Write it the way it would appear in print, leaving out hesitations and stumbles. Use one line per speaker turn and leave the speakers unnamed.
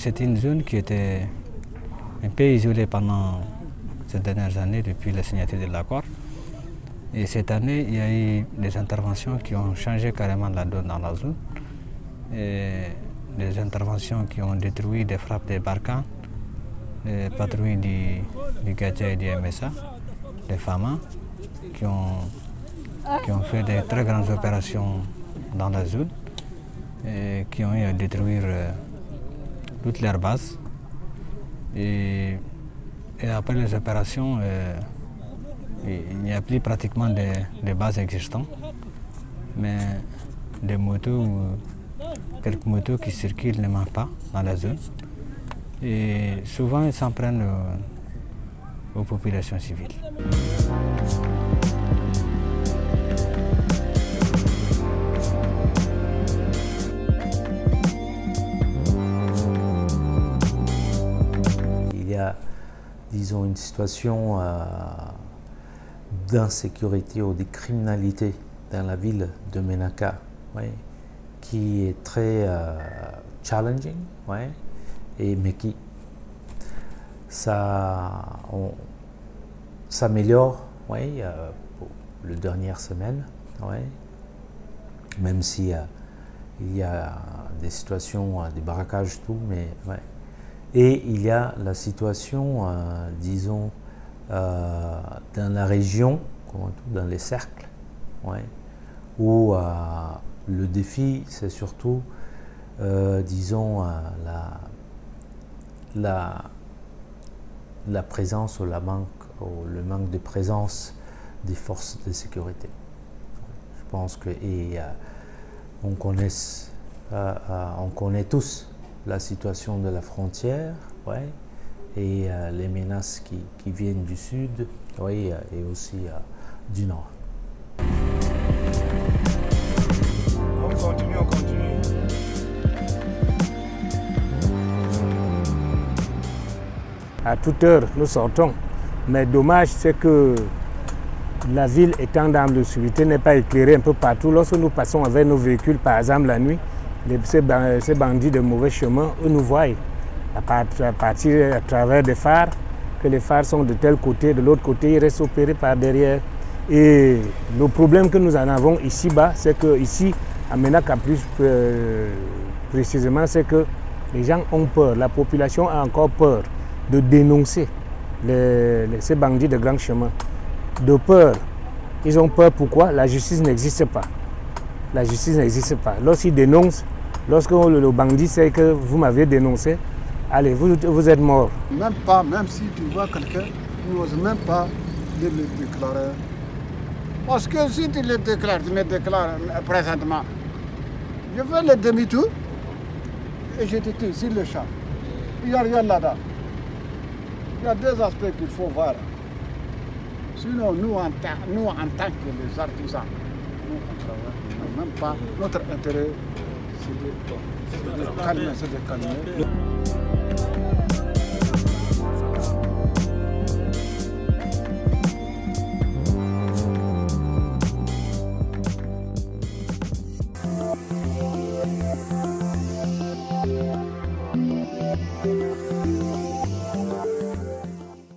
c'était une zone qui était un peu isolée pendant ces dernières années depuis la signature de l'accord. Et cette année, il y a eu des interventions qui ont changé carrément la donne dans la zone. Et des interventions qui ont détruit des frappes des Barkhane, des patrouilles du Gadja et du MSA, des FAMA, qui ont fait de très grandes opérations dans la zone et qui ont eu à détruire toutes leurs bases. Et après les opérations, il n'y a plus pratiquement de bases existantes, mais des motos ou quelques motos qui circulent ne manquent pas dans la zone. Et souvent, ils s'en prennent aux populations civiles.
Il y a, disons, une situation d'insécurité ou de criminalité dans la ville de Ménaka, ouais, qui est très challenging, ouais, mais qui s'améliore, ouais, pour les dernières semaines, ouais, même si il y a des situations, des braquages, tout, mais ouais. Et il y a la situation, disons, dans la région, dans les cercles, ouais, où le défi, c'est surtout, disons, la présence ou le manque de présence des forces de sécurité. Je pense que on connaît tous la situation de la frontière, ouais, et les menaces qui viennent du sud, ouais, et aussi du nord.
On continue.
À toute heure, nous sortons. Mais dommage, c'est que la ville étant dans de sécurité n'est pas éclairée un peu partout. Lorsque nous passons avec nos véhicules, par exemple la nuit, ces bandits de mauvais chemin, eux nous voient à partir à travers des phares, que les phares sont de tel côté, de l'autre côté, ils restent opérés par derrière. Et le problème que nous en avons ici-bas, c'est que ici, à Ménaka plus précisément, c'est que les gens ont peur, la population a encore peur de dénoncer ces bandits de grand chemin. De peur. Ils ont peur pourquoi? La justice n'existe pas. La justice n'existe pas. Lorsqu'ils dénoncent, lorsque le bandit sait que vous m'avez dénoncé, allez, vous êtes mort.
Même si tu vois quelqu'un, tu n'oses même pas de le déclarer. Parce que si tu le déclares, tu me déclares présentement, je fais le demi-tour et je te tue sur le champ. Il n'y a rien là-dedans. Il y a deux aspects qu'il faut voir. Sinon, nous en tant que les artisans, nous on travaille même pas. Notre intérêt, c'est de calmer.